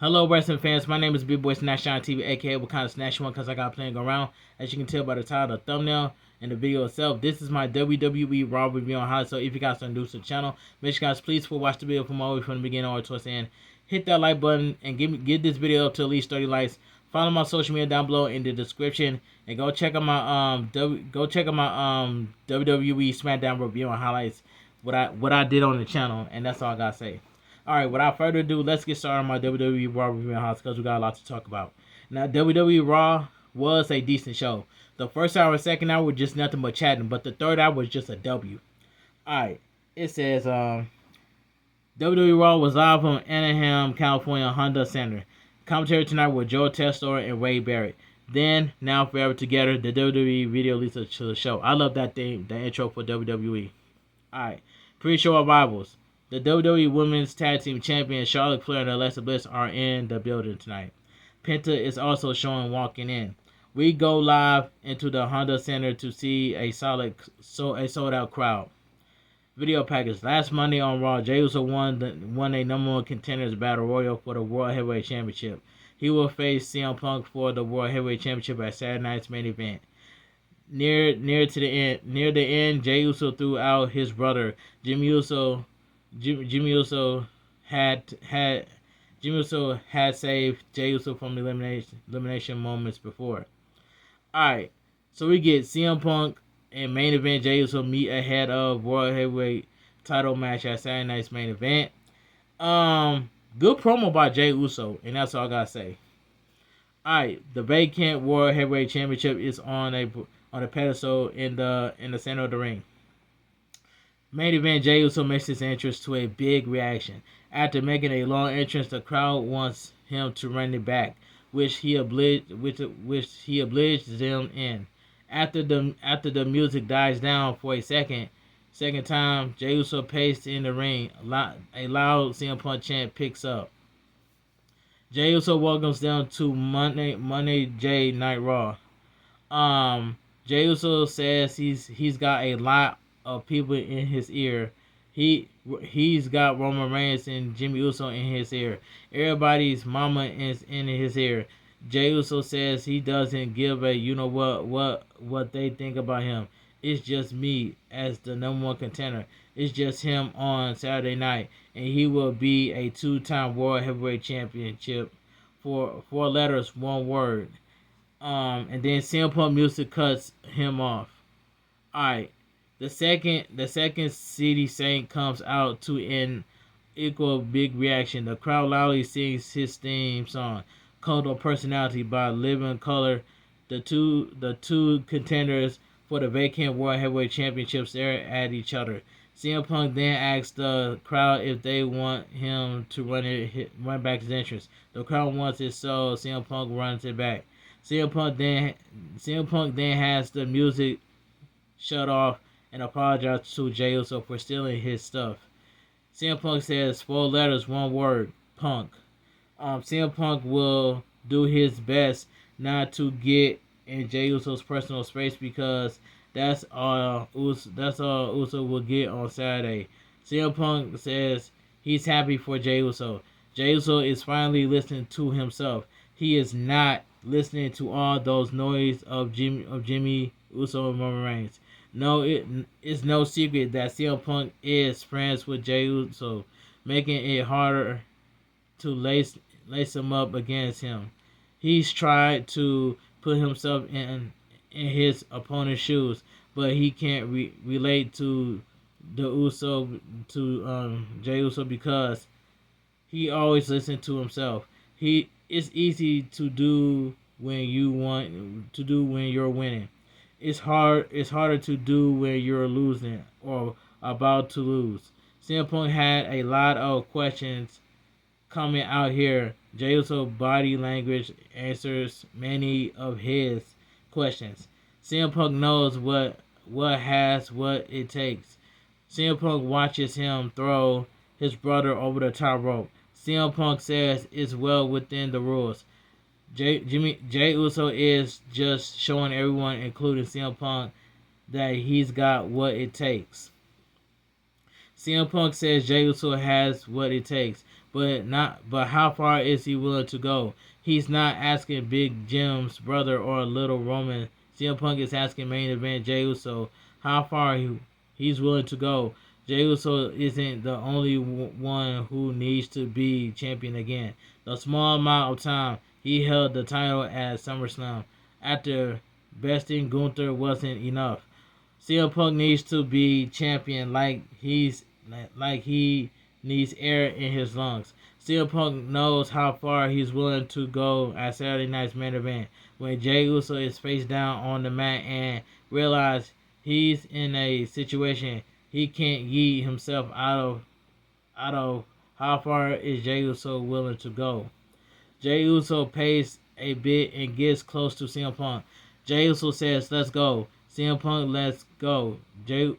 Hello, wrestling fans. My name is Big Boy Snatch on TV, aka Wakanda Snatch One, because I got playing around. As you can tell by the title, the thumbnail, and the video itself, this is my WWE Raw review on how. So if you guys are new to the channel, make sure you guys please watch the video from all the way from the beginning all the way towards the end. Hit that like button and give this video up to at least 30 likes. Follow my social media down below in the description, and go check out my WWE SmackDown review on highlights. What I did on the channel, and that's all I gotta say. Alright, without further ado, let's get started on my WWE Raw review house because we got a lot to talk about. Now, WWE Raw was a decent show. The first hour and second hour were just nothing but chatting, but the third hour was just a W. Alright, it says WWE Raw was live from Anaheim, California, Honda Center. Commentary tonight with Joe Tesstor and Ray Barrett. Then, Now Forever Together, the WWE video leads to the show. I love that thing, the intro for WWE. Alright, pre-show arrivals. The WWE Women's Tag Team Champions Charlotte Flair and Alexa Bliss are in the building tonight. Penta is also shown walking in. We go live into the Honda Center to see a sold-out crowd. Video package. Last Monday on Raw, Jey Uso won a number one contenders battle royal for the World Heavyweight Championship. He will face CM Punk for the World Heavyweight Championship at Saturday night's main event. Near the end, Jey Uso threw out his brother Jimmy Uso. Jimmy Uso had saved Jey Uso from elimination moments before. Alright, so we get CM Punk and main event Jey Uso meet ahead of World Heavyweight title match at Saturday night's main event. Good promo by Jey Uso, and that's all I gotta say. Alright, the vacant World Heavyweight Championship is on a pedestal in the center of the ring. Main event, Jey Uso makes his entrance to a big reaction. After making a long entrance, the crowd wants him to run it back, which he obliged them in. After the music dies down for a second time, Jey Uso paced in the ring. A loud CM Punk chant picks up. Jey Uso welcomes them to Monday J Night Raw. Jey Uso says he's got a lot of people in his ear. He's got Roman Reigns and Jimmy Uso in his ear. Everybody's mama is in his ear. Jey Uso says he doesn't give a what they think about him. It's just me as the number one contender. It's just him on Saturday night, and he will be a two-time World Heavyweight Championship. Four letters, one word. And then CM Punk music cuts him off. Alright. The second City Saint comes out to an equal big reaction. The crowd loudly sings his theme song, Cult of Personality by Living Color. The two contenders for the vacant World Heavyweight Championship stare at each other. CM Punk then asks the crowd if they want him to run back his entrance. The crowd wants it, so CM Punk runs it back. CM Punk then has the music shut off and apologized to Jey Uso for stealing his stuff. CM Punk says 4 letters, 1 word, Punk. CM Punk will do his best not to get in Jey Uso's personal space because that's all Uso will get on Saturday. CM Punk says he's happy for Jey Uso. Jey Uso is finally listening to himself. He is not listening to all those noise of Jimmy Uso and Roman Reigns. No, it's no secret that CM Punk is friends with Jey Uso, making it harder to lace him up against him. He's tried to put himself in his opponent's shoes, but he can't relate to Jey Uso because he always listens to himself. It's easy to do when you're winning. It's harder to do when you're losing or about to lose. CM Punk had a lot of questions coming out here. Jey Uso body language answers many of his questions. CM Punk knows what it takes. CM Punk watches him throw his brother over the top rope. CM Punk says it's well within the rules. Jey Uso is just showing everyone, including CM Punk, that he's got what it takes. CM Punk says Jey Uso has what it takes, But how far is he willing to go? He's not asking Big Jim's brother or Little Roman. CM Punk is asking main event Jey Uso how far he's willing to go. Jey Uso isn't the only one who needs to be champion again. The small amount of time he held the title at SummerSlam after besting Gunther wasn't enough. CM Punk needs to be champion like he needs air in his lungs. CM Punk knows how far he's willing to go at Saturday night's main event when Jey Uso is face down on the mat and realize he's in a situation he can't yeet himself out of. How far is Jey Uso willing to go? Jey Uso pays a bit and gets close to CM Punk. Jey Uso says, "Let's go." CM Punk, "Let's go." Jey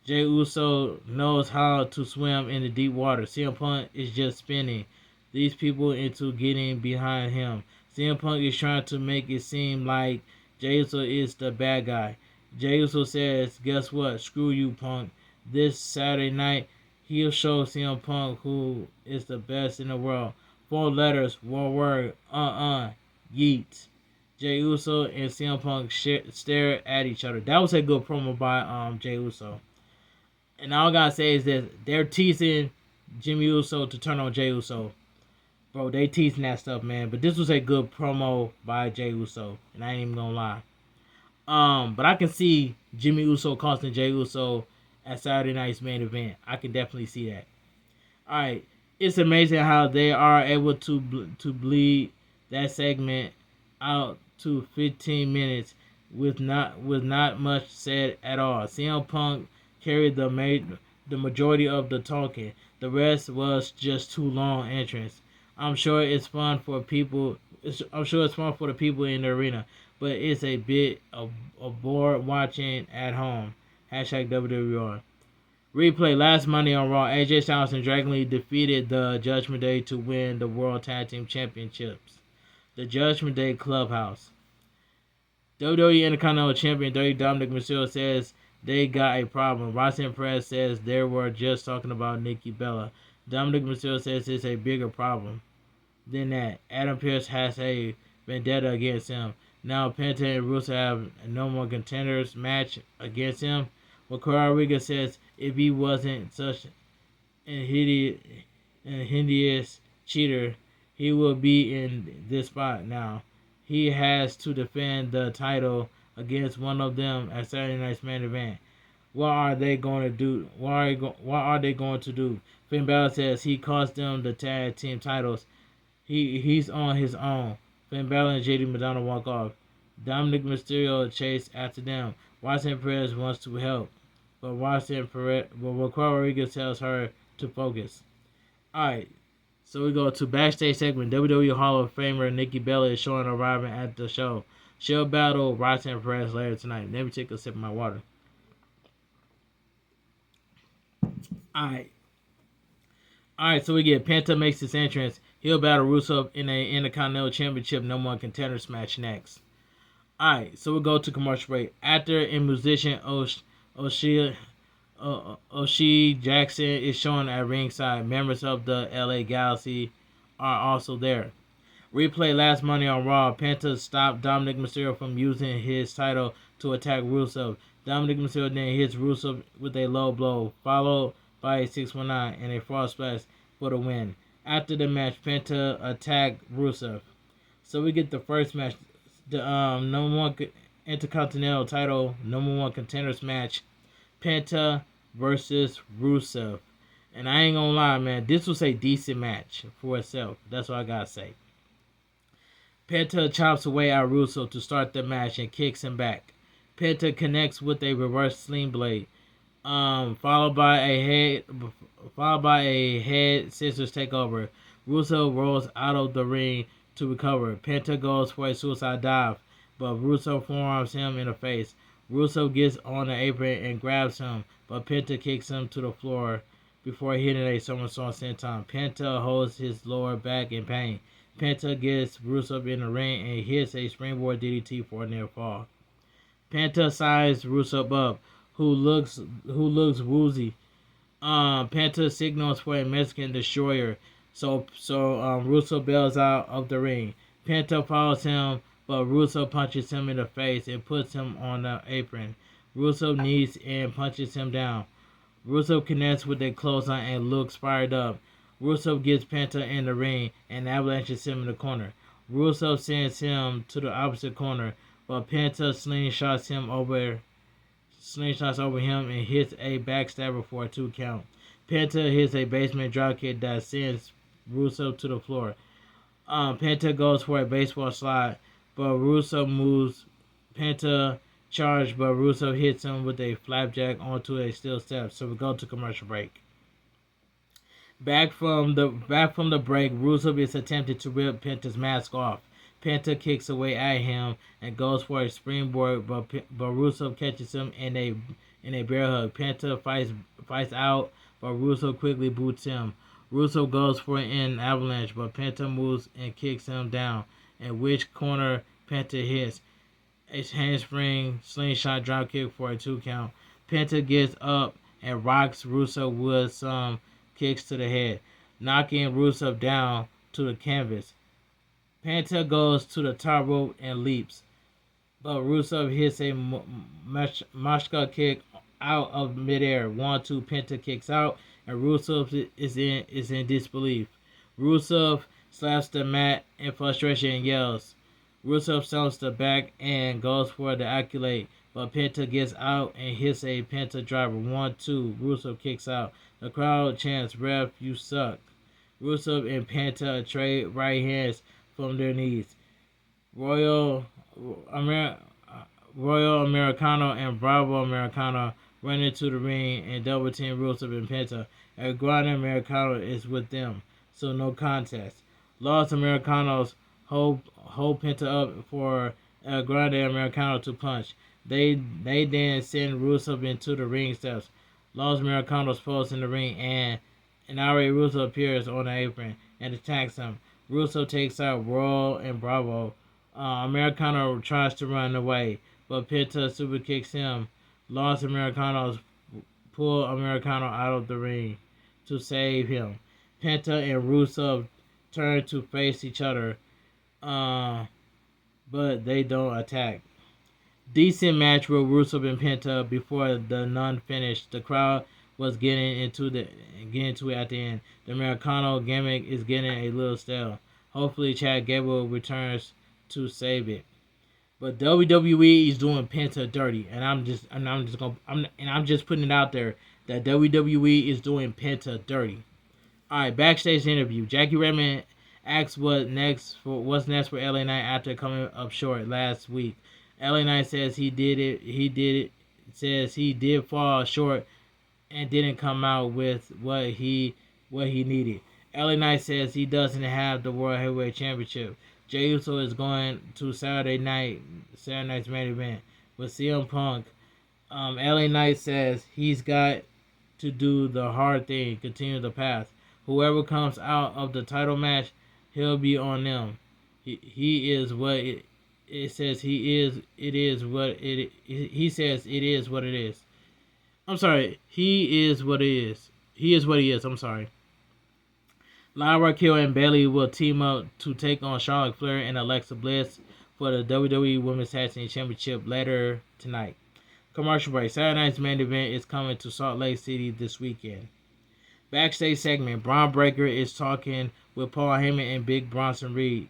Uso knows how to swim in the deep water. CM Punk is just spinning these people into getting behind him. CM Punk is trying to make it seem like Jey Uso is the bad guy. Jey Uso says, "Guess what? Screw you, Punk." This Saturday night, he'll show CM Punk who is the best in the world. 4 letters, 1 word, yeet. Jey Uso and CM Punk stare at each other. That was a good promo by Jey Uso. And all I gotta say is that they're teasing Jimmy Uso to turn on Jey Uso. Bro, they teasing that stuff, man. But this was a good promo by Jey Uso. And I ain't even gonna lie. But I can see Jimmy Uso costing Jey Uso at Saturday night's main event. I can definitely see that. Alright. It's amazing how they are able to bleed that segment out to 15 minutes with not much said at all. CM Punk carried the majority of the talking. The rest was just too long entrance. I'm sure it's fun for people. I'm sure it's fun for the people in the arena, but it's a bit of bored watching at home. Hashtag WWE. Replay last Monday on Raw. AJ Styles and Dragon Lee defeated the Judgment Day to win the World Tag Team Championships. The Judgment Day Clubhouse. WWE Intercontinental Champion Dominic Mysterio says they got a problem. Roxanne Perez says they were just talking about Nikki Bella. Dominic Mysterio says it's a bigger problem than that. Adam Pearce has a vendetta against him. Now Penta and Rusev have no more contenders match against him. Well, Rodriguez says if he wasn't such a hideous cheater, he will be in this spot now. He has to defend the title against one of them at Saturday night's main event. What are they going to do? What are they going to do? Finn Balor says he cost them the tag team titles. He's on his own. Finn Balor and JD McDonald walk off. Dominic Mysterio chase after them. Roxanne Perez wants to help, but Rodriguez tells her to focus. Alright, so we go to backstage segment. WWE Hall of Famer Nikki Bella is showing arriving at the show. She'll battle Roxanne Perez later tonight. Let me take a sip of my water. Alright, so we get Penta makes his entrance. He'll battle Rusev in a Intercontinental Championship No One Contenders match next. Alright, so we go to commercial break. Actor and musician O'Shea Jackson is shown at ringside. Members of the LA Galaxy are also there. Replay last Monday on Raw. Penta stopped Dominic Mysterio from using his title to attack Rusev. Dominic Mysterio then hits Rusev with a low blow, followed by a 619 and a frog splash for the win. After the match, Penta attacked Rusev. So we get the first match, the number 1 Intercontinental title, number 1 contenders match, Penta versus Rusev. And I ain't gonna lie, man, this was a decent match for itself. That's what I gotta say. Penta chops away at Rusev to start the match and kicks him back. Penta connects with a reverse sling blade, followed by a head scissors takeover. Rusev rolls out of the ring to recover. Penta goes for a suicide dive, but Rusev forearms him in the face. Rusev gets on the apron and grabs him, but Penta kicks him to the floor before hitting a somersault senton. Penta holds his lower back in pain. Penta gets Rusev in the ring and hits a springboard DDT for a near fall. Penta sizes Rusev up, who looks woozy. Penta signals for a Mexican destroyer, so Russo bails out of the ring. Penta follows him, but Russo punches him in the face and puts him on the apron. Russo knees and punches him down. Russo connects with a clothesline and looks fired up. Russo gets Penta in the ring and avalanches him in the corner. Russo sends him to the opposite corner, but Penta slingshots over him and hits a backstabber for a 2 count. Penta hits a basement dropkick that sends Russo to the floor. Penta goes for a baseball slide, but Russo moves. Penta charge, but Russo hits him with a flapjack onto a steel step. So we go to commercial break. Back from the break, Russo is attempting to rip Penta's mask off. Penta kicks away at him and goes for a springboard, but Russo catches him in a bear hug. Penta fights out, but Russo quickly boots him. Russo goes for an avalanche, but Penta moves and kicks him down, in which corner Penta hits a handspring slingshot dropkick for a 2 count. Penta gets up and rocks Russo with some kicks to the head, knocking Russo down to the canvas. Penta goes to the top rope and leaps, but Russo hits a Mashka kick out of midair. 1-2, Penta kicks out, and Russo is in disbelief. Russo slaps the mat in frustration and yells. Russo stomps the back and goes for the accolade, but Penta gets out and hits a Penta driver. 1-2, Russo kicks out. The crowd chants, "Ref, you suck." Russo and Penta trade right hands from their knees. Royal Americano and Bravo Americano run into the ring and double team Russo and Penta. El Grande Americano is with them, so no contest. Los Americanos hold Penta up for El Grande Americano to punch. They then send Russo into the ring steps. Los Americanos pose in the ring, and Ari Russo appears on the apron and attacks him. Russo takes out Royal and Bravo. Americano tries to run away, but Penta super kicks him. Los Americanos pull Americano out of the ring to save him. Penta and Russo turn to face each other, but they don't attack. Decent match with Russo and Penta before the non-finish. The crowd was getting into it at the end. The Americano gimmick is getting a little stale. Hopefully Chad Gable returns to save it. But WWE is doing Penta dirty, and I'm just putting it out there that WWE is doing Penta dirty. All right, backstage interview. Jackie Redmond asks what's next for LA Knight after coming up short last week. LA Knight says he did fall short and didn't come out with what he needed. LA Knight says he doesn't have the World Heavyweight Championship. Jey Uso is going to Saturday night's main event with CM Punk. LA Knight says he's got to do the hard thing, continue the path. Whoever comes out of the title match, he'll be on them. He is what it says. He is. It is what it. He says it is what it is. I'm sorry. He is what it is. He is what he is. I'm sorry. Lyra Raquel and Bayley will team up to take on Charlotte Flair and Alexa Bliss for the WWE Women's Tag Team Championship later tonight. Commercial break. Saturday night's main event is coming to Salt Lake City this weekend. Backstage segment. Braun Breaker is talking with Paul Heyman and Big Bronson Reed.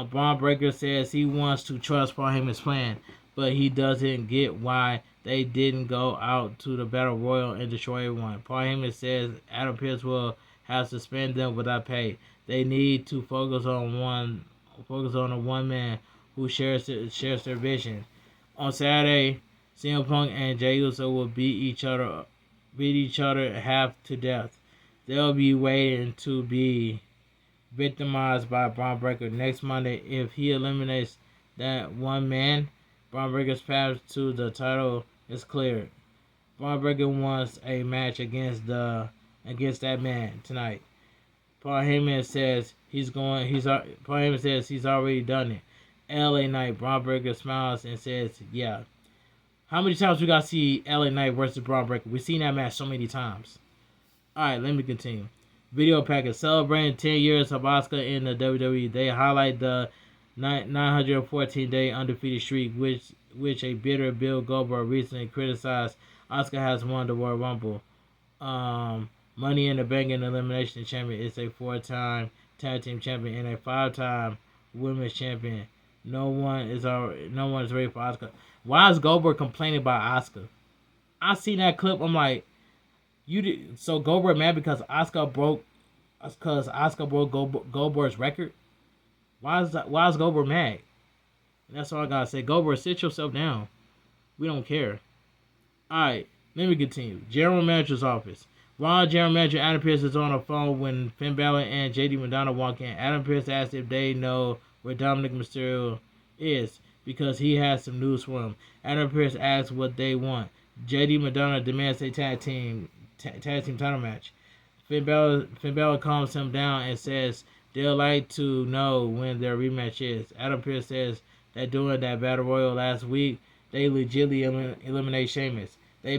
Braun Breaker says he wants to trust Paul Heyman's plan, but he doesn't get why they didn't go out to the Battle Royal and destroy everyone. Paul Heyman says Adam Pearce will have to suspend them without pay. They need to focus on a one man who shares their vision. On Saturday, CM Punk and Jey Uso will beat each other half to death. They'll be waiting to be victimized by Braun Breaker next Monday. If he eliminates that one man, Braun Breaker's path to the title is clear. Braun Breaker wants a match against that man tonight. Paul Heyman says he's already done it. LA Knight. Braun Breaker smiles and says, "Yeah." How many times we got to see LA Knight versus Braun Breaker? We've seen that match so many times. Alright, let me continue. Video package celebrating 10 years of Asuka in the WWE. They highlight the 914-day undefeated streak, which a bitter Bill Goldberg recently criticized. Asuka has won the Royal Rumble. Money in the Bank and Elimination Champion is a 4-time tag team champion and a 5-time women's champion. No one is ready for Asuka. Why is Goldberg complaining about Asuka? I seen that clip. I'm like, so Goldberg mad because Asuka broke Goldberg's record. Why is Goldberg mad? And that's all I gotta say. Goldberg, sit yourself down. We don't care. All right, let me continue. General Manager's office. Raw General Manager Adam Pearce is on the phone when Finn Balor and JD McDonagh walk in. Adam Pearce asks if they know where Dominic Mysterio is because he has some news for him. Adam Pearce asks what they want. JD McDonagh demands a tag team title match. Finn Balor calms him down and says they'll like to know when their rematch is. Adam Pearce says that during that Battle Royal last week, they legitimately eliminate Sheamus. They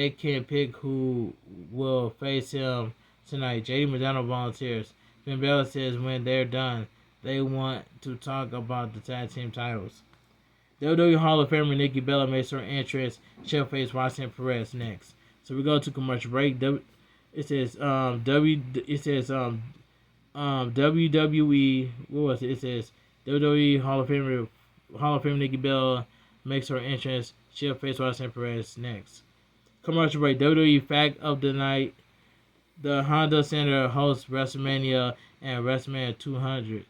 can pick who will face him tonight. JD McDonagh volunteers. Finn Balor says when they're done, they want to talk about the tag team titles. WWE Hall of Famer Nikki Bella makes her entrance. She'll face Roxanne Perez next. So we go to commercial break. It says WWE. What was it? It says WWE Hall of Famer Nikki Bella makes her entrance. She'll face Roxanne Perez next. Commercial break. WWE Fact of the Night. The Honda Center hosts WrestleMania and WrestleMania 200.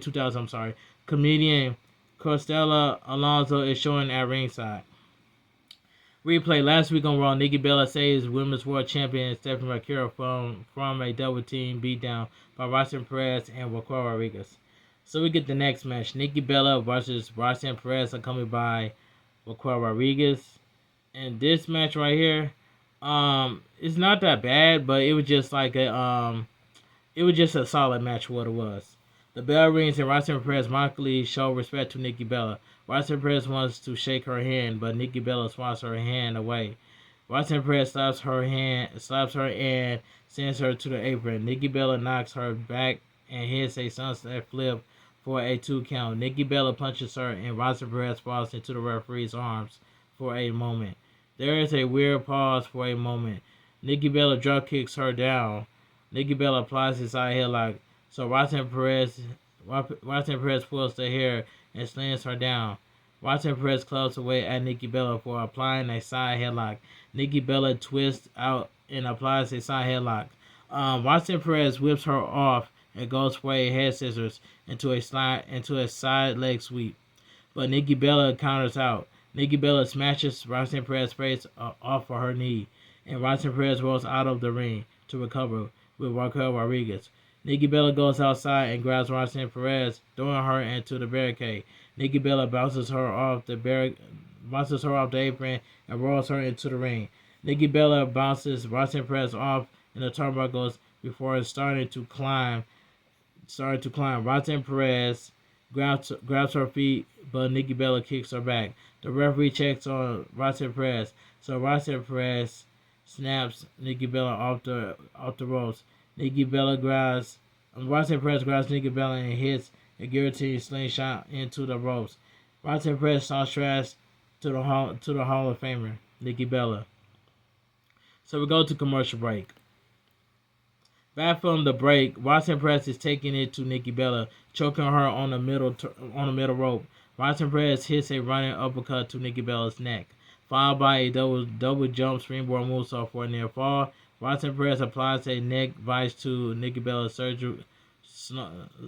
2000. I'm sorry. Comedian Costella Alonso is showing at ringside. Replay last week on Raw. Nikki Bella saves Women's World Champion Stephanie McCura from a double team beatdown by Roxanne Perez and Raquel Rodriguez. So we get the next match. Nikki Bella versus Roxanne Perez, accompanied by Raquel Rodriguez. And this match right here, it's not that bad, but it was just like a solid match for what it was. The bell rings and Roxanne Perez mockingly show respect to Nikki Bella. Roxanne Perez wants to shake her hand, but Nikki Bella swats her hand away. Roxanne Perez slaps her and sends her to the apron. Nikki Bella knocks her back and hits a sunset flip for a 2 count. Nikki Bella punches her and Roxanne Perez falls into the referee's arms for a moment. There is a weird pause for a moment. Nikki Bella drop kicks her down. Nikki Bella applies a side headlock. So Roxanne Perez pulls the hair and slams her down. Roxanne Perez clubs away at Nikki Bella for applying a side headlock. Nikki Bella twists out and applies a side headlock. Roxanne Perez whips her off and goes for a head scissors into a side leg sweep. But Nikki Bella counters out. Nikki Bella smashes Roxanne Perez's face off of her knee, and Roxanne Perez rolls out of the ring to recover with Raquel Rodriguez. Nikki Bella goes outside and grabs Roxanne Perez, throwing her into the barricade. Nikki Bella bounces her off the apron and rolls her into the ring. Nikki Bella bounces Roxanne Perez off in the turnbuckles before starting to climb. Roxanne Perez grabs her feet, but Nikki Bella kicks her back. The referee checks on Roxanne Perez, so Roxanne Perez snaps Nikki Bella off the ropes. Roxanne Perez grabs Nikki Bella and hits a guillotine slingshot into the ropes. Roxanne Perez talks trash to the Hall of Famer, Nikki Bella. So we go to commercial break. Back from the break, Roxanne Perez is taking it to Nikki Bella, choking her on the middle rope. Roxanne Perez hits a running uppercut to Nikki Bella's neck, followed by a double jump springboard moonsault for a near fall. Roxanne Perez applies a neck vice to Nikki Bella's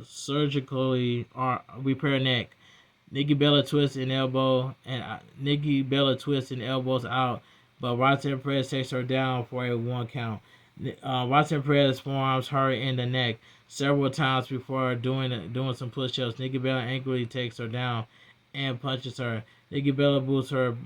surgically repair neck. Nikki Bella twists an elbow, and Nikki Bella twists and elbows out, but Roxanne Perez takes her down for a 1 count. Roxanne Perez forearms her in the neck several times before doing some push-ups. Nikki Bella angrily takes her down and punches her. Nikki Bella boosts her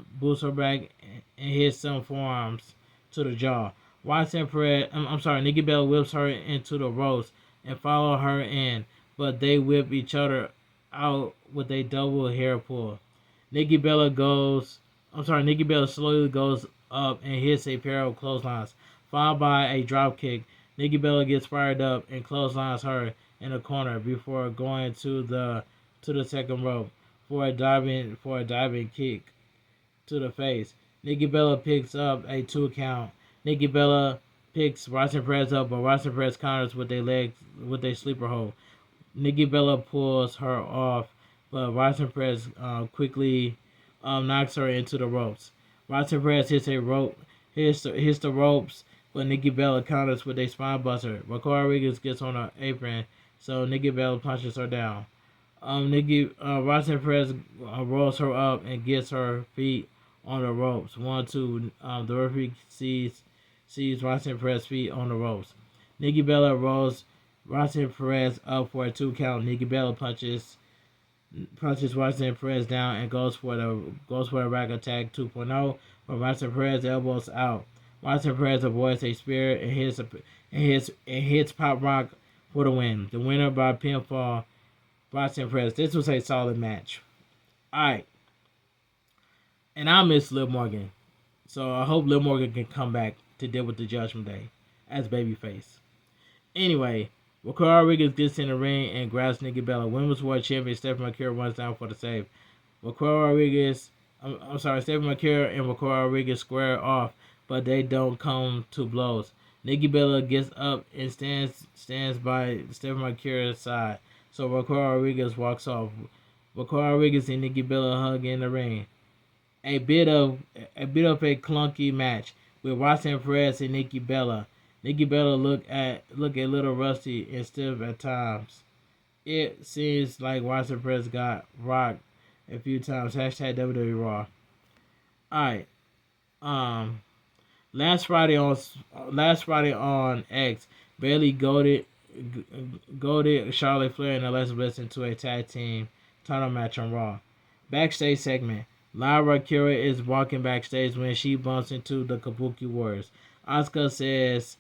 back and hits some forearms to the jaw. Nikki Bella whips her into the ropes and follow her in, but they whip each other out with a double hair pull. Nikki Bella slowly goes up and hits a pair of clotheslines, followed by a drop kick. Nikki Bella gets fired up and clotheslines her in the corner before going to the second rope for a diving kick to the face. Nikki Bella picks up a 2 count. Nikki Bella picks Roxanne Perez up, but Roxanne Perez counters with a sleeper hold. Nikki Bella pulls her off, but Roxanne Perez quickly knocks her into the ropes. Roxanne Perez hits the ropes, but Nikki Bella counters with a spine buster. Raquel Rodriguez gets on her apron, so Nikki Bella punches her down. Roxanne Perez rolls her up and gets her feet on the ropes. 1-2. The referee sees Roxanne Perez's feet on the ropes. Nikki Bella rolls Roxanne Perez up for a 2 count. Nikki Bella punches Roxanne Perez down and goes for the rack attack 2.0, but Roxanne Perez elbows out. Roxanne Perez avoids a spear and hits Pop Rock for the win. The winner by pinfall, Roxanne Perez. This was a solid match. Alright. And I miss Liv Morgan. So I hope Liv Morgan can come back to deal with the Judgment Day as babyface. Anyway, Raquel Rodriguez gets in the ring and grabs Nikki Bella. Women's World Champion Stephanie McCure runs down for the save. Stephanie McCure and Raquel Rodriguez square off, but they don't come to blows. Nikki Bella gets up and stands by Stephanie McCure's side, so Raquel Rodriguez walks off. Raquel Rodriguez and Nikki Bella hug in the ring. A bit of a clunky match with Roxanne Perez and Nikki Bella. Nikki Bella look a little rusty and stiff at times. It seems like Roxanne Perez got rocked a few times. Hashtag WWE Raw. Alright. Last Friday on X, Bayley goaded Charlotte Flair and Alexa Bliss into a tag team title match on Raw. Backstage segment. Lyra Kira is walking backstage when she bumps into the Kabuki Warriors. Asuka says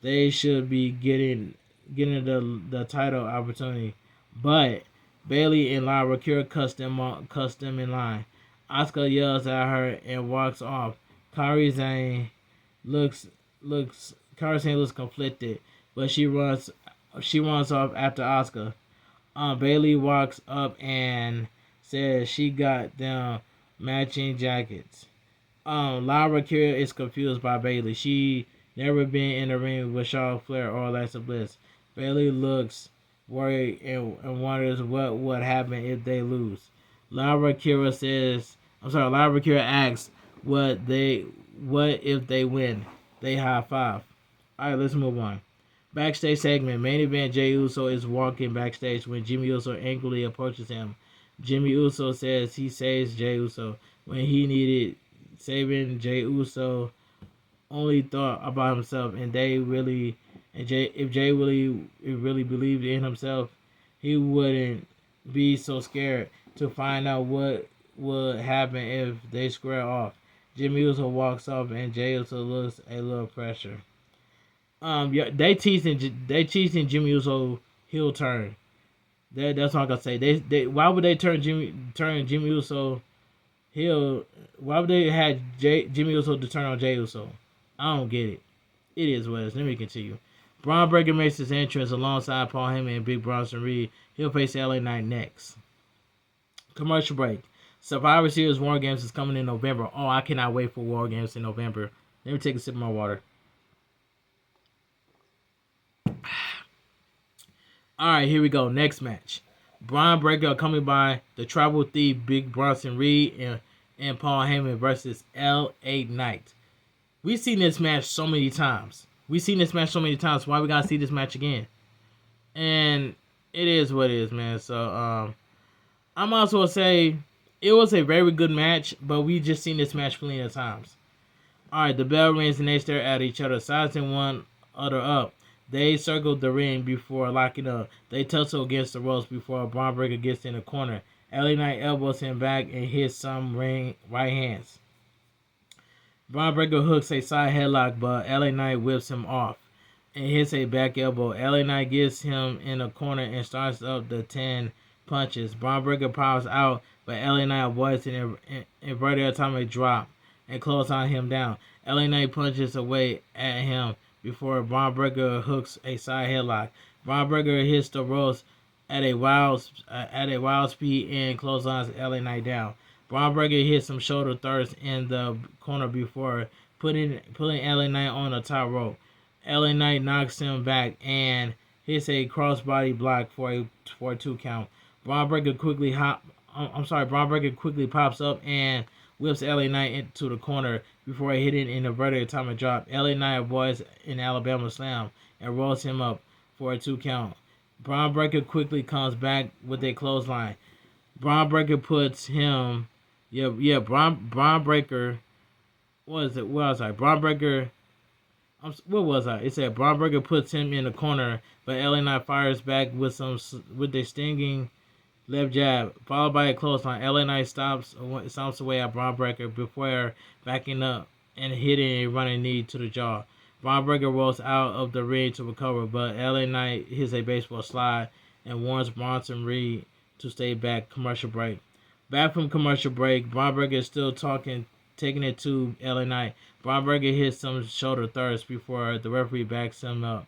they should be getting the title opportunity, but Bayley and Lyra Kira cuss them in line. Asuka yells at her and walks off. Kairi Sane looks conflicted, but she runs off after Asuka. Bayley walks up and says she got them matching jackets. Lyra Kira is confused by Bayley. She never been in the ring with Charlotte Flair or Alexa Bliss. Bayley looks worried and wonders what would happen if they lose. Lyra Kira asks what if they win. They high five. Alright, let's move on. Backstage segment. Main event, Jey Uso is walking backstage when Jimmy Uso angrily approaches him. Jimmy Uso says he saves Jey Uso when he needed saving. Jey Uso only thought about himself, and if Jey really believed in himself, he wouldn't be so scared to find out what would happen if they square off. Jimmy Uso walks off, and Jey Uso looks a little pressure. They teasing Jimmy Uso heel turn. That's what I'm gonna say. Why would they turn Jimmy Uso heel? Why would they have Jimmy Uso to turn on Jey Uso? I don't get it. It is what it is. Let me continue. Braun Breaker makes his entrance alongside Paul Heyman and Big Bronson Reed. He'll face LA Knight next. Commercial break. Survivor Series War Games is coming in November. Oh, I cannot wait for War Games in November. Let me take a sip of my water. Alright, here we go. Next match. Braun Breaker accompanied by the Tribal Thief Big Bronson Reed and Paul Heyman versus LA Knight. We've seen this match so many times. Why we gotta see this match again? And it is what it is, man. So I might as well say it was a very good match, but we just seen this match plenty of times. Alright, the bell rings and they stare at each other, sizing one other up. They circled the ring before locking up. They tussle against the ropes before Braun Breaker gets in the corner. LA Knight elbows him back and hits some right hands. Braun Breaker hooks a side headlock, but LA Knight whips him off and hits a back elbow. LA Knight gets him in the corner and starts up the 10 punches. Braun Breaker powers out, but LA Knight avoids an inverted atomic drop. and clothesline him down. LA Knight punches away at him before Braun Breaker hooks a side headlock. Braun Breaker hits the ropes at a wild speed and clotheslines LA Knight down. Braun Breaker hits some shoulder thrusts in the corner before putting LA Knight on the top rope. LA Knight knocks him back and hits a crossbody block for a 2 count. Braun Breaker Braun Breaker quickly pops up and whips LA Knight into the corner before hitting an inverted atomic drop. LA Knight avoids an Alabama slam and rolls him up for a 2 count. Braun Breaker quickly comes back with a clothesline. Braun Breaker puts him. Braun Breaker. What is it? What was I? Braun Breaker. What was I? It said Braun Breaker puts him in the corner, but LA Knight fires back with a stinging left jab, followed by a clothesline. LA Knight stomps away at Braun Breaker before backing up and hitting a running knee to the jaw. Braun Breaker rolls out of the ring to recover, but LA Knight hits a baseball slide and warns Bronson Reed to stay back. Commercial break. Back from commercial break, Braun Breaker is still taking it to LA Knight. Braun Breaker hits some shoulder thrusts before the referee backs him up.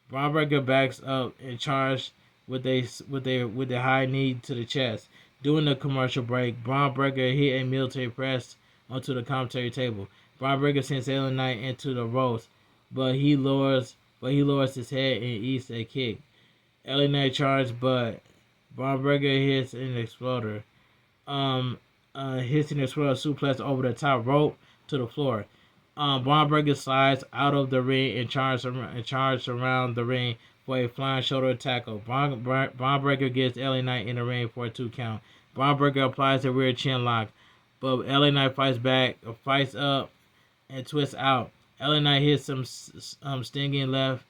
Braun Breaker backs up and charged with a high knee to the chest. During the commercial break, Braun Breaker hit a military press onto the commentary table. Braun Breaker sends LA Knight into the ropes, but he lowers his head and eats a kick. LA Knight charges, but Braun Breaker hits an exploder. Hits an exploder suplex over the top rope to the floor. Braun Breaker slides out of the ring and charges around the ring for a flying shoulder tackle. Braun Breaker gets LA Knight in the ring for a 2 count. Braun Breaker applies a rear chin lock, but LA Knight fights up, and twists out. LA Knight hits some stinging left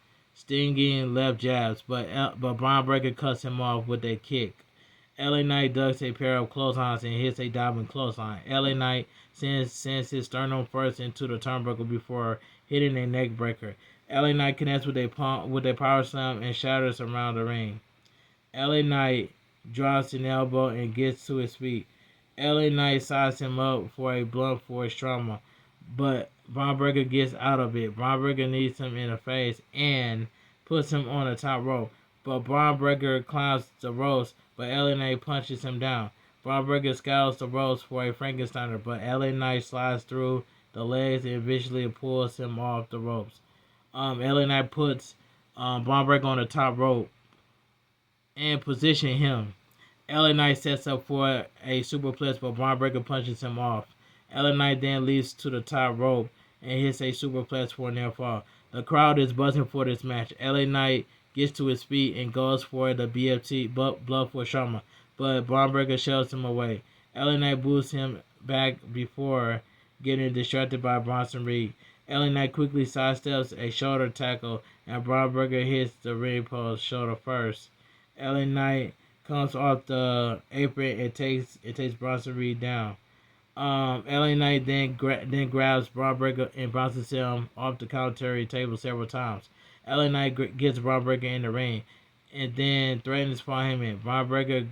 jabs, but Braun Breaker cuts him off with a kick. LA Knight ducks a pair of clotheslines and hits a diving clothesline. LA Knight sends his sternum first into the turnbuckle before hitting a neck breaker. LA Knight connects with a power slam and shatters around the ring. LA Knight drops an elbow and gets to his feet. LA Knight sizes him up for a blunt force trauma, but Braun Breaker gets out of it. Braun Breaker knees him in the face and puts him on the top rope, but Braun Breaker climbs the ropes, but LA Knight punches him down. Braun Breaker scours the ropes for a Frankensteiner, but LA Knight slides through the legs and visually pulls him off the ropes. LA Knight puts Braun Breaker on the top rope and position him. LA Knight sets up for a superplex, but Braun Breaker punches him off. LA Knight then leaps to the top rope and hits a superplex for a near fall. The crowd is buzzing for this match. LA Knight gets to his feet and goes for the BFT blood for trauma, but Braun Breaker shoves him away. LA Knight boosts him back before getting distracted by Bronson Reed. LA Knight quickly sidesteps a shoulder tackle, and Braun Breaker hits the ring post shoulder first. LA Knight comes off the apron and takes Bronson Reed down. LA Knight then grabs Braun Breaker and bounces him off the commentary table several times. LA Knight gets Braun Breaker in the ring and then threatens for him in. Braun Breaker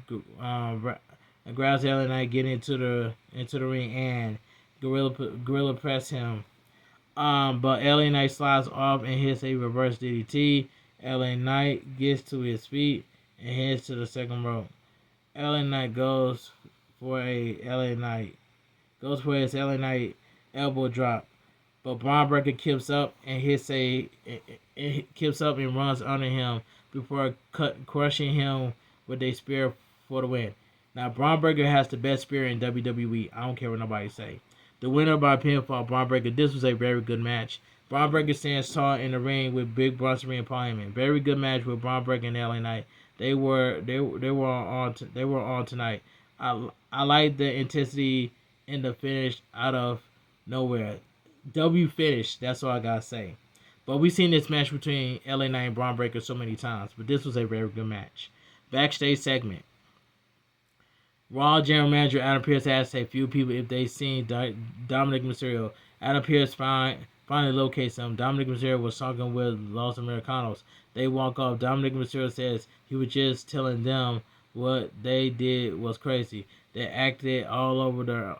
grabs LA Knight, getting into the ring and gorilla press him. But LA Knight slides off and hits a reverse DDT. LA Knight gets to his feet and heads to the second rope. LA Knight goes for his LA Knight elbow drop, but Braun Breaker kips up and runs under him before crushing him with a spear for the win. Now Braun Breaker has the best spear in WWE. I don't care what nobody say. The winner by pinfall, Braun Breaker. This was a very good match. Braun Breaker stands tall in the ring with Big Bronson Reed and Paul Heyman. Very good match with Braun Breaker and LA Knight. They were on tonight. I like the intensity in the finish out of nowhere. W finish. That's all I gotta say. But we've seen this match between LA Knight and Braun Breaker so many times. But this was a very good match. Backstage segment. Raw General Manager Adam Pearce asked a few people if they seen Dominic Mysterio. Adam Pearce finally locates him. Dominic Mysterio was talking with Los Americanos. They walk off. Dominic Mysterio says he was just telling them what they did was crazy. They acted all over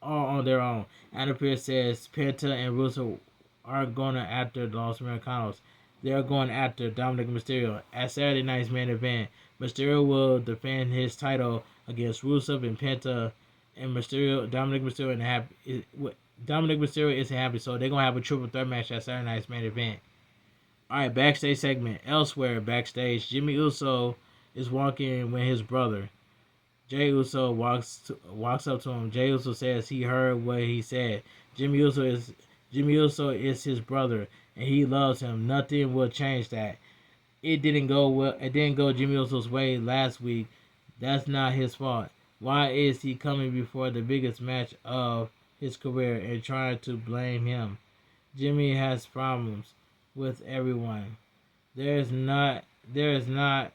all on their own. Adam Pearce says Penta and Russo are going after Los Americanos. They're going after Dominic Mysterio. At Saturday night's main event, Mysterio will defend his title against Rusev and Penta, and Dominic Mysterio, Dominic Mysterio isn't happy, so they're gonna have a triple threat match at Saturday night's main event. All right, backstage segment. Elsewhere, backstage, Jimmy Uso is walking with his brother. Jey Uso walks up to him. Jey Uso says he heard what he said. Jimmy Uso is his brother, and he loves him. Nothing will change that. It didn't go well. It didn't go Jimmy Uso's way last week. That's not his fault. Why is he coming before the biggest match of his career and trying to blame him? Jimmy has problems with everyone. There's not a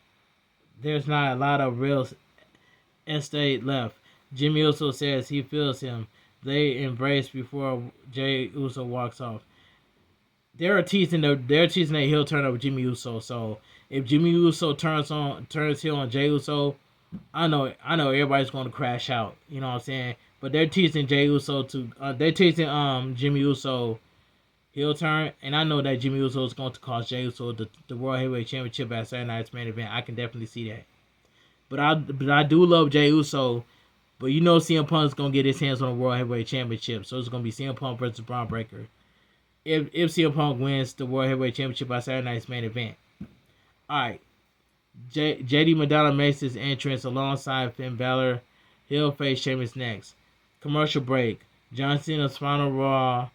lot of real estate left. Jimmy Uso says he feels him. They embrace before Jey Uso walks off. They're teasing that he'll turn up Jimmy Uso. So if Jimmy Uso turns heel on Jey Uso, I know everybody's going to crash out. You know what I'm saying? But they're teasing Jey Uso they're teasing Jimmy Uso heel turn, and I know that Jimmy Uso is going to cost Jey Uso the World Heavyweight Championship at Saturday night's main event. I can definitely see that. But I do love Jey Uso. But you know CM Punk's gonna get his hands on the World Heavyweight Championship, so it's gonna be CM Punk versus Braun Breaker. If CM Punk wins the World Heavyweight Championship by Saturday night's main event. Alright. JD Madonna makes his entrance alongside Finn Balor. He'll face Sheamus next. Commercial break. John Cena's final Raw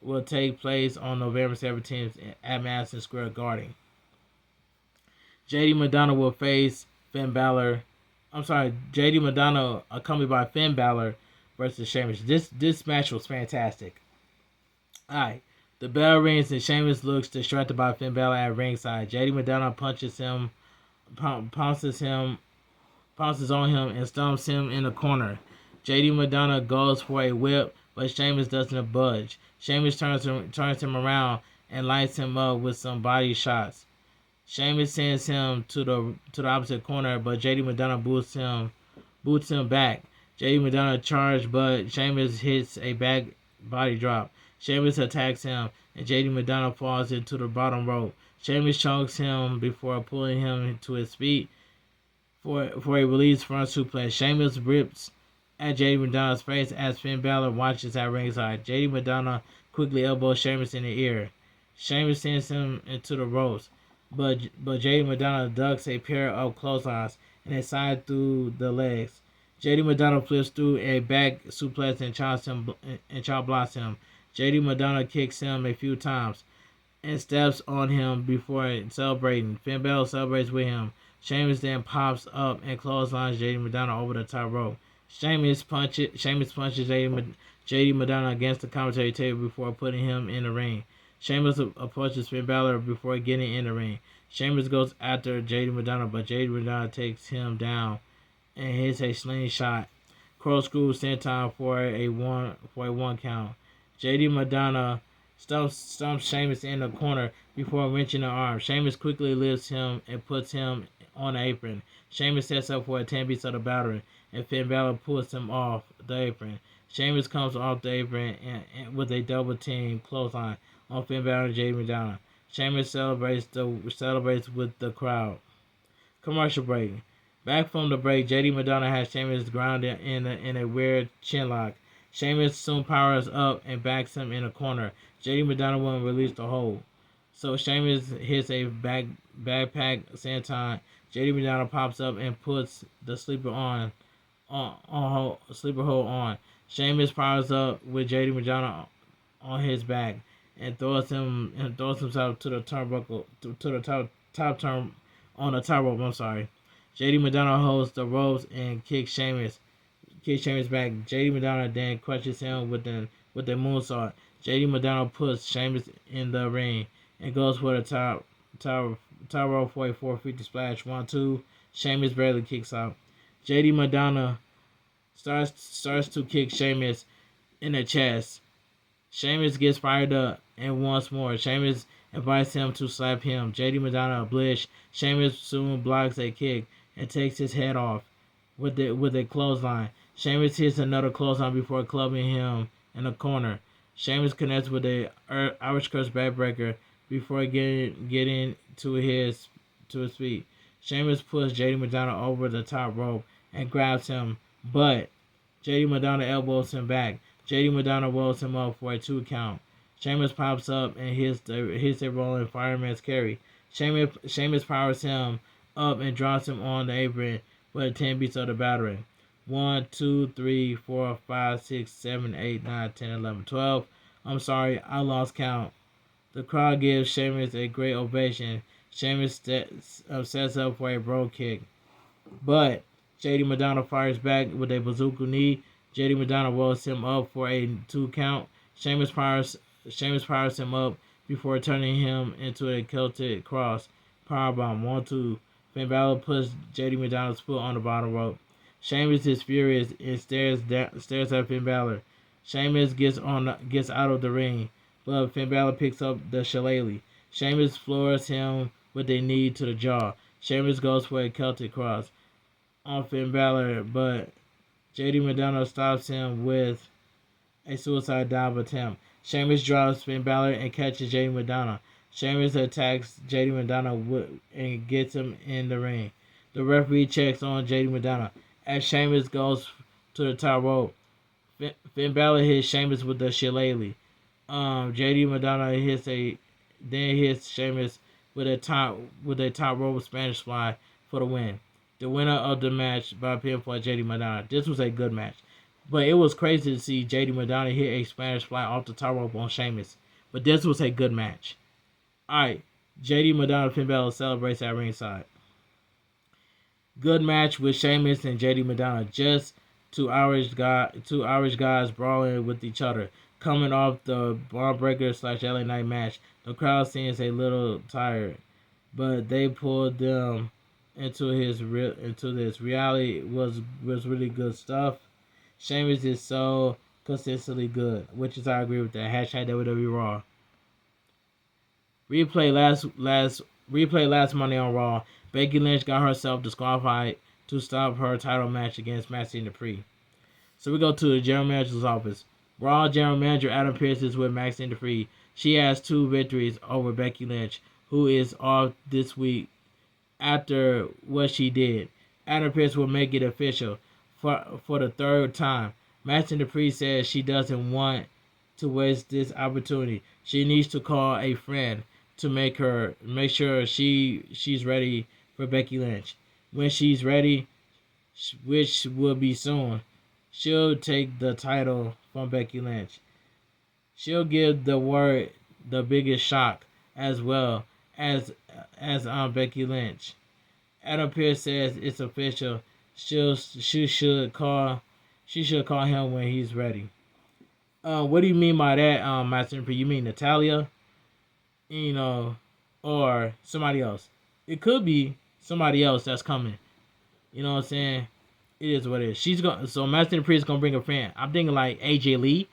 will take place on November 17th at Madison Square Garden. JD Madonna will face Finn Balor. JD Madonna accompanied by Finn Balor versus Sheamus. This match was fantastic. Alright. The bell rings and Sheamus looks distracted by Finn Balor at ringside. JD Madonna pounces on him, and stomps him in the corner. JD Madonna goes for a whip, but Sheamus doesn't budge. Sheamus turns him around and lights him up with some body shots. Sheamus sends him to the opposite corner, but JD Madonna boots him back. JD Madonna charged, but Sheamus hits a back body drop. Sheamus attacks him, and JD Madonna falls into the bottom rope. Sheamus chokes him before pulling him to his feet for a release front suplex. Sheamus rips at JD Madonna's face as Finn Balor watches at ringside. JD Madonna quickly elbows Sheamus in the ear. Sheamus sends him into the ropes, but JD Madonna ducks a pair of clotheslines and a side through the legs. JD Madonna flips through a back suplex and chop blocks him. JD Madonna kicks him a few times and steps on him before celebrating. Finn Balor celebrates with him. Sheamus then pops up and clotheslines JD Madonna over the top rope. Sheamus punches JD Madonna against the commentary table before putting him in the ring. Sheamus approaches Finn Balor before getting in the ring. Sheamus goes after JD Madonna, but JD Madonna takes him down and hits a slingshot corkscrew senton for a one count. JD Madonna stumps Sheamus in the corner before wrenching the arm. Sheamus quickly lifts him and puts him on the apron. Sheamus sets up for a 10-piece of the battery, and Finn Balor pulls him off the apron. Sheamus comes off the apron and with a double team clothesline on Finn Balor and JD Madonna. Sheamus celebrates with the crowd. Commercial break. Back from the break, JD Madonna has Sheamus grounded in a weird chinlock. Sheamus soon powers up and backs him in a corner. JD Madonna won't release the hold, so Sheamus hits a backpack senton. JD Madonna pops up and puts the sleeper hold on. Sheamus powers up with JD Madonna on his back and throws himself to the turnbuckle to the top turn on the top rope. JD Madonna holds the ropes and kicks Sheamus back. JD Madonna then crushes him with the moonsault. JD Madonna puts Sheamus in the ring and goes for the top rope for a 450 splash. 1-2. Sheamus barely kicks out. JD Madonna starts to kick Sheamus in the chest. Sheamus gets fired up, and once more, Sheamus invites him to slap him. JD Madonna obliged. Sheamus soon blocks a kick and takes his head off with a clothesline. Sheamus hits another clothesline before clubbing him in the corner. Sheamus connects with a Irish Curse backbreaker before getting to his feet. Sheamus puts JD McDonagh over the top rope and grabs him, but JD McDonagh elbows him back. JD McDonagh rolls him up for a 2 count. Sheamus pops up and hits a rolling fireman's carry. Sheamus powers him up and drops him on the apron for the 10 beats of the battery. 1, 2, 3, 4, 5, 6, 7, 8, 9, 10, 11, 12. I'm sorry, I lost count. The crowd gives Sheamus a great ovation. Sheamus sets up for a bro kick. But JD McDonagh fires back with a bazooka knee. JD McDonagh rolls him up for a 2 count. Sheamus powers him up before turning him into a Celtic cross. Powerbomb 1, 2. Finn Balor puts JD McDonagh's foot on the bottom rope. Sheamus is furious and stares at Finn Balor. Sheamus gets out of the ring, but Finn Balor picks up the shillelagh. Sheamus floors him with a knee to the jaw. Sheamus goes for a Celtic cross on Finn Balor, but JD McDonagh stops him with a suicide dive attempt. Sheamus drops Finn Balor and catches JD McDonagh. Sheamus attacks JD McDonagh and gets him in the ring. The referee checks on JD McDonagh. As Sheamus goes to the top rope, Finn Balor hits Sheamus with the shillelagh. JD McDonagh hits Sheamus with a top rope Spanish fly for the win. The winner of the match by pinfall, JD McDonagh. This was a good match, but it was crazy to see JD McDonagh hit a Spanish fly off the top rope on Sheamus. But this was a good match. All right, JD McDonagh Finn Balor celebrates at ringside. Good match with Sheamus and JD McDonagh. Just two Irish guys brawling with each other. Coming off the Braun Breaker / LA Knight match, the crowd seems a little tired, but they pulled them into this. Reality was really good stuff. Sheamus is so consistently good, which is I agree with that. Hashtag WWE Raw. Replay last Monday on Raw. Becky Lynch got herself disqualified to stop her title match against Maxine Dupree. So we go to the general manager's office. Raw general manager Adam Pearce is with Maxine Dupree. She has 2 victories over Becky Lynch, who is off this week after what she did. Adam Pearce will make it official for the 3rd time. Maxine Dupree says she doesn't want to waste this opportunity. She needs to call a friend to make sure she's ready for Becky Lynch. When she's ready, which will be soon, she'll take the title from Becky Lynch. She'll give the world the biggest shock as well as Becky Lynch. Adam Pearce says it's official. She should call him when he's ready. What do you mean by that, Master Dupree? You mean Natalia? Or somebody else? It could be somebody else that's coming. You know what I'm saying? It is what it is. So Master Dupree is gonna bring a friend. I'm thinking like AJ Lee.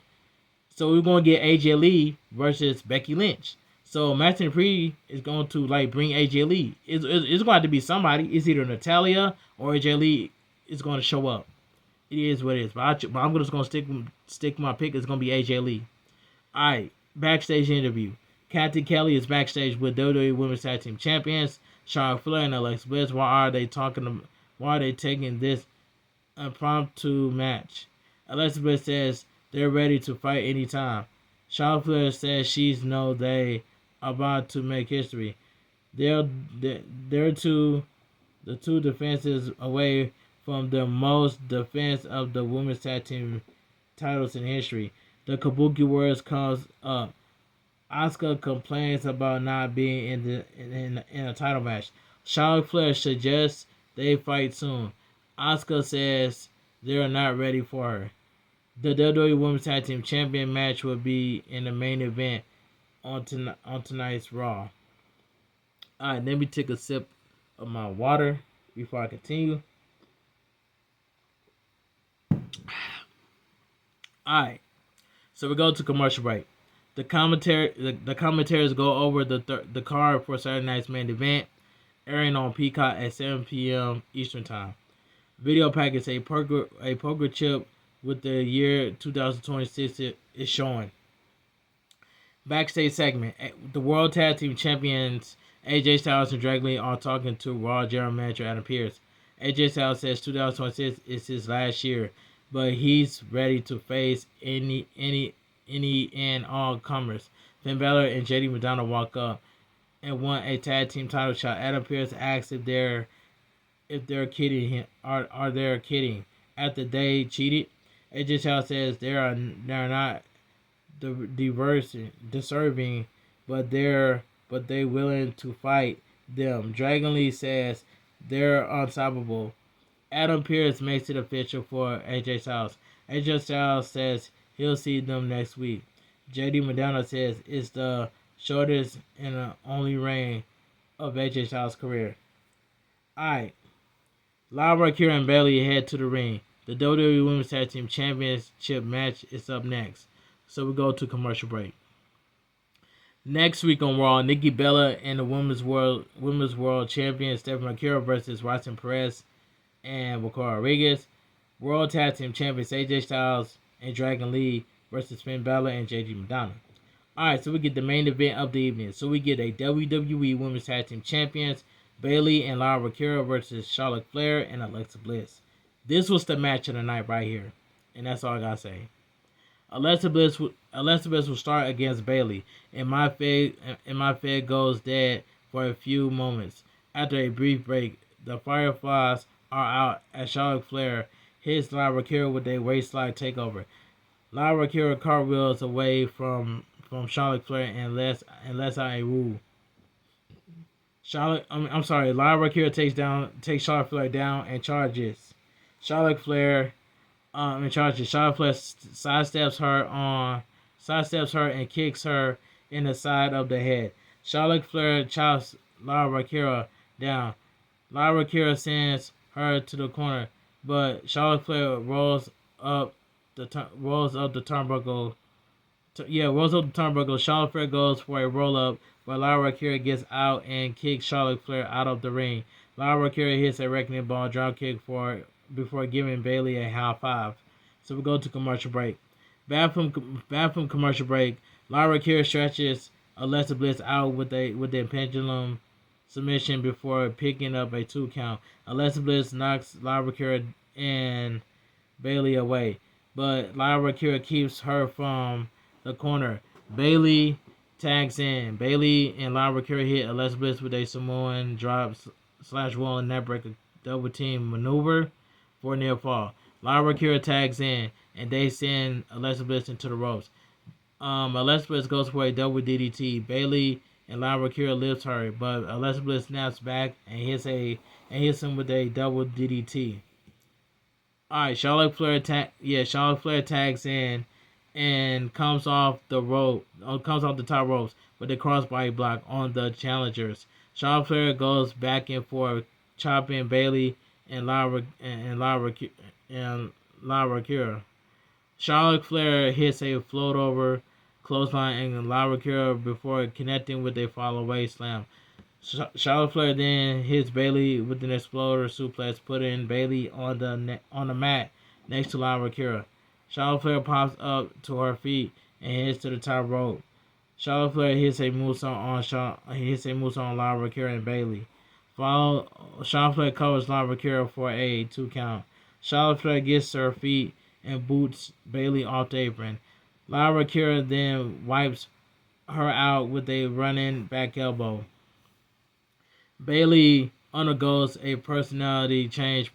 So we're gonna get AJ Lee versus Becky Lynch. So Master Dupree is going to bring AJ Lee. It's going to have to be somebody. It's either Natalia or AJ Lee is going to show up. It is what it is. But I'm just going to stick my pick. It's going to be AJ Lee. All right, backstage interview. Kathy Kelly is backstage with WWE Women's Tag Team Champions Charlotte Flair and Alexa Bliss. Why are they taking this impromptu match? Alexa Bliss says they're ready to fight anytime. Charlotte Flair says she's they about to make history. They're the two defenses away from the most defense of the women's tag team titles in history. The Kabuki Warriors comes up. Asuka complains about not being in a title match. Charlotte Flair suggests they fight soon. Asuka says they're not ready for her. The WWE Women's Tag Team Champion match will be in the main event on tonight's Raw. Alright, let me take a sip of my water before I continue. Alright, so we go to commercial break. The commentators go over the card for Saturday night's main event, airing on Peacock at 7 p.m. Eastern Time. Video package, a poker chip with the year 2026 is showing. Backstage segment: the World Tag Team Champions AJ Styles and Dragon Lee are talking to Raw General Manager Adam Pearce. AJ Styles says 2026 is his last year, but he's ready to face any and all comers. Finn Balor and JD McDonagh walk up and want a tag team title shot. Adam Pearce asks if they're kidding him. Are they kidding? After they cheated, AJ Styles says they're not deserving, but they willing to fight them. Dragon Lee says they're unstoppable. Adam Pearce makes it official for AJ Styles. AJ Styles says he'll see them next week. JD McDonagh says it's the shortest and the only reign of AJ Styles' career. Alright. Lara, Kira, and Bayley head to the ring. The WWE Women's Tag Team Championship match is up next. So we go to commercial break. Next week on Raw, Nikki Bella and the Women's World Champion Stephanie McCura versus Roxanne Perez and Raquel Rodriguez. World Tag Team Champions AJ Styles and Dragon Lee versus Finn Balor and JD McDonagh. Alright, so we get the main event of the evening. So we get a WWE Women's Tag Team Champions Bayley and Lara Kira versus Charlotte Flair and Alexa Bliss. This was the match of the night right here. And that's all I gotta say. Alexa Bliss will start against Bayley, and my fed goes dead for a few moments. After a brief break, the Fireflies are out as Charlotte Flair hits Lara Kira with a waistline takeover. Lara Kira cartwheels away from Charlotte Flair and lets out a woo. Lara Kira takes Charlotte Flair down and charges. Charlotte Flair Charlotte Flair sidesteps her and kicks her in the side of the head. Charlotte Flair chops Lara Kira down. Lara Kira sends her to the corner, but Charlotte Flair rolls up the turnbuckle. Charlotte Flair goes for a roll up, but Lara Kira gets out and kicks Charlotte Flair out of the ring. Lara Kira hits a wrecking ball drop kick before giving Bayley a high five. So we go to commercial break. Back from commercial break, Lara Kira stretches Alexa Bliss out with a pendulum submission before picking up a 2 count. Alexa Bliss knocks Lara Kira and Bayley away, but Lara Kira keeps her from the corner. Bayley tags in. Bayley and Lara Kira hit Alexa Bliss with a Samoan drop / rolling neckbreaker double team maneuver for a near fall. Lara Kira tags in, and they send Alexa Bliss into the ropes. Alexa Bliss goes for a double DDT. Bayley and Lara Kira lifts her, but Alexa Bliss snaps back and hits him with a double DDT. Alright, Charlotte Flair tags in and comes off the top ropes with a crossbody block on the challengers. Charlotte Flair goes back and forth, chopping Bayley and Lara Kira. Charlotte Flair hits a float over clothesline and Lara Kira before connecting with a fall away slam. Charlotte Flair then hits Bayley with an exploder suplex, putting Bayley on the mat next to Lara Kira. Charlotte Flair pops up to her feet and heads to the top rope. Charlotte Flair hits a moonsault on Lara Kira and Bayley. Charlotte Flair covers Lara Kira for a 2 count. Charlotte Flair gets to her feet and boots Bayley off the apron. Lara Kira then wipes her out with a running back elbow. Bayley undergoes a personality change,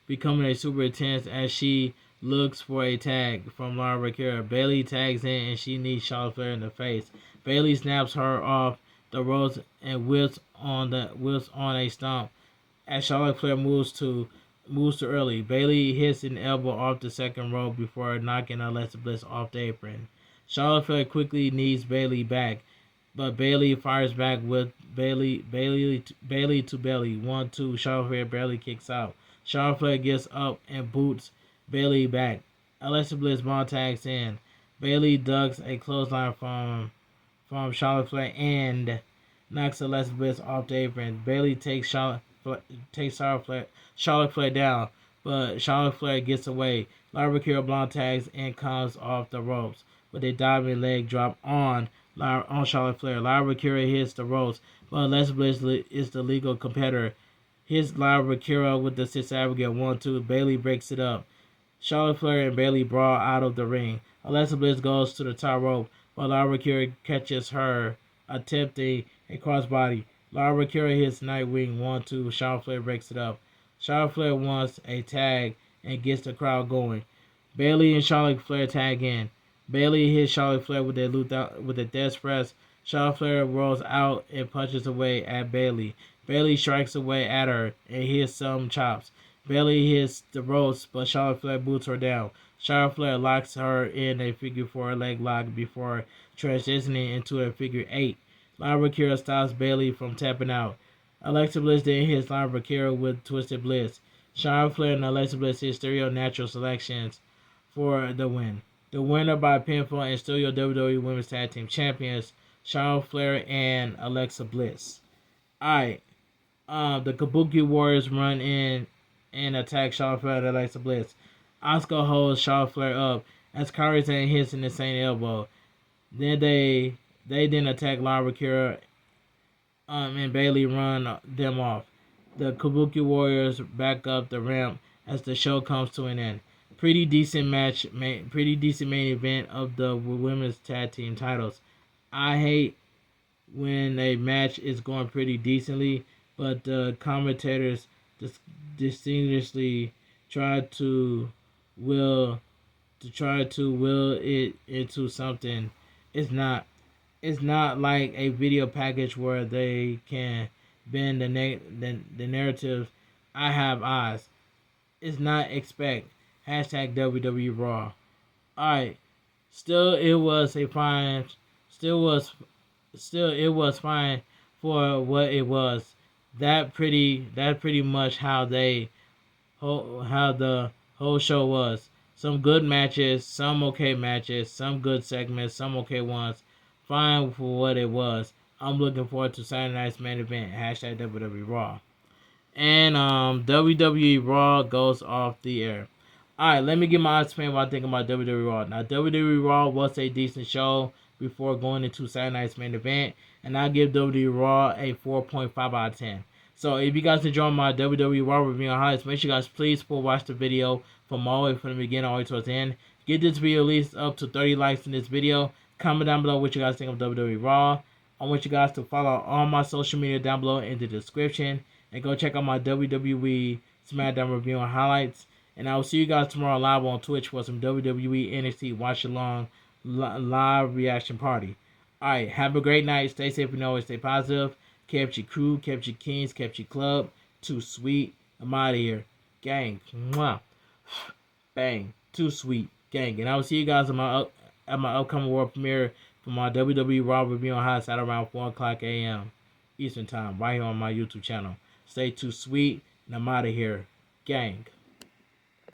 becoming a super intense as she looks for a tag from Lara Kira. Bayley tags in and she knees Charlotte Flair in the face. Bayley snaps her off the ropes and whips on a stomp as Charlotte Flair moves too early. Bayley hits an elbow off the second rope before knocking Alexa Bliss off the apron. Charlotte Flair quickly knees Bayley back, but Bayley fires back with Bayley to belly. 1-2. Charlotte Flair barely kicks out. Charlotte Flair gets up and boots Bayley back. Alexa Bliss ball tags in. Bayley ducks a clothesline from Charlotte Flair and knocks Alexa Bliss off the apron. Bayley takes Charlotte Flair down. but Charlotte Flair gets away. Lyra Kira Blonde tags and comes off the ropes, but they diving leg drop on Charlotte Flair. Lyra Kira hits the ropes, but Alexa Bliss is the legal competitor. Hits Lyra Kira with the Sis Abigail 1-2. Bayley breaks it up. Charlotte Flair and Bayley brawl out of the ring. Alexa Bliss goes to the top rope, but Lyra Kira catches her, attempting a crossbody. Lyra Kira hits Nightwing 1-2. Charlotte Flair breaks it up. Charlotte Flair wants a tag and gets the crowd going. Bayley and Charlotte Flair tag in. Bayley hits Charlotte Flair with a death press. Charlotte Flair rolls out and punches away at Bayley. Bayley strikes away at her and hits some chops. Bayley hits the ropes, but Charlotte Flair boots her down. Charlotte Flair locks her in a figure 4 leg lock before transitioning into a figure 8. Lyra Kira stops Bayley from tapping out. Alexa Bliss then hits Lyra Kira with Twisted Bliss. Charlotte Flair and Alexa Bliss hit Stereo Natural selections for the win. The winner by pinfall and still your WWE Women's Tag Team Champions, Charlotte Flair and Alexa Bliss. Alright, the Kabuki Warriors run in and attack Charlotte Flair and Alexa Bliss. Asuka holds Charlotte Flair up as Kairi Sane hits an insane elbow. Then they then attack Lyra Kira and Bayley run them off. The Kabuki Warriors back up the ramp as the show comes to an end. Pretty decent main event of the women's tag team titles. I hate when a match is going pretty decently, but the commentators distinguishedly try to will it into something. It's not like a video package where they can bend the narrative. I have eyes. It's not expect. Hashtag WWE Raw. Alright. Still it was fine for what it was. That pretty much how the whole show was. Some good matches, some okay matches, some good segments, some okay ones. Fine for what it was. I'm looking forward to Saturday night's main event. Hashtag WWE Raw. And WWE Raw goes off the air. Alright, let me get my opinion what I think about WWE Raw. Now, WWE Raw was a decent show before going into Saturday night's main event, and I give WWE Raw a 4.5 out of 10. So, if you guys enjoy my WWE Raw review on highlights, make sure you guys please watch the video from all the way from the beginning all the way towards the end. Get this video at least up to 30 likes in this video. Comment down below what you guys think of WWE Raw. I want you guys to follow all my social media down below in the description, and go check out my WWE SmackDown review and highlights. And I will see you guys tomorrow live on Twitch for some WWE NXT Watch Along live reaction party. Alright, have a great night. Stay safe and always stay positive. Kept your crew, kept your kings, kept your club. Too sweet. I'm out of here. Gang. Mwah. Bang. Too sweet. Gang. And I will see you guys at my upcoming world premiere for my WWE Raw review on highlights at around 4 o'clock a.m. Eastern Time, right here on my YouTube channel. Stay too sweet, and I'm out of here. Gang.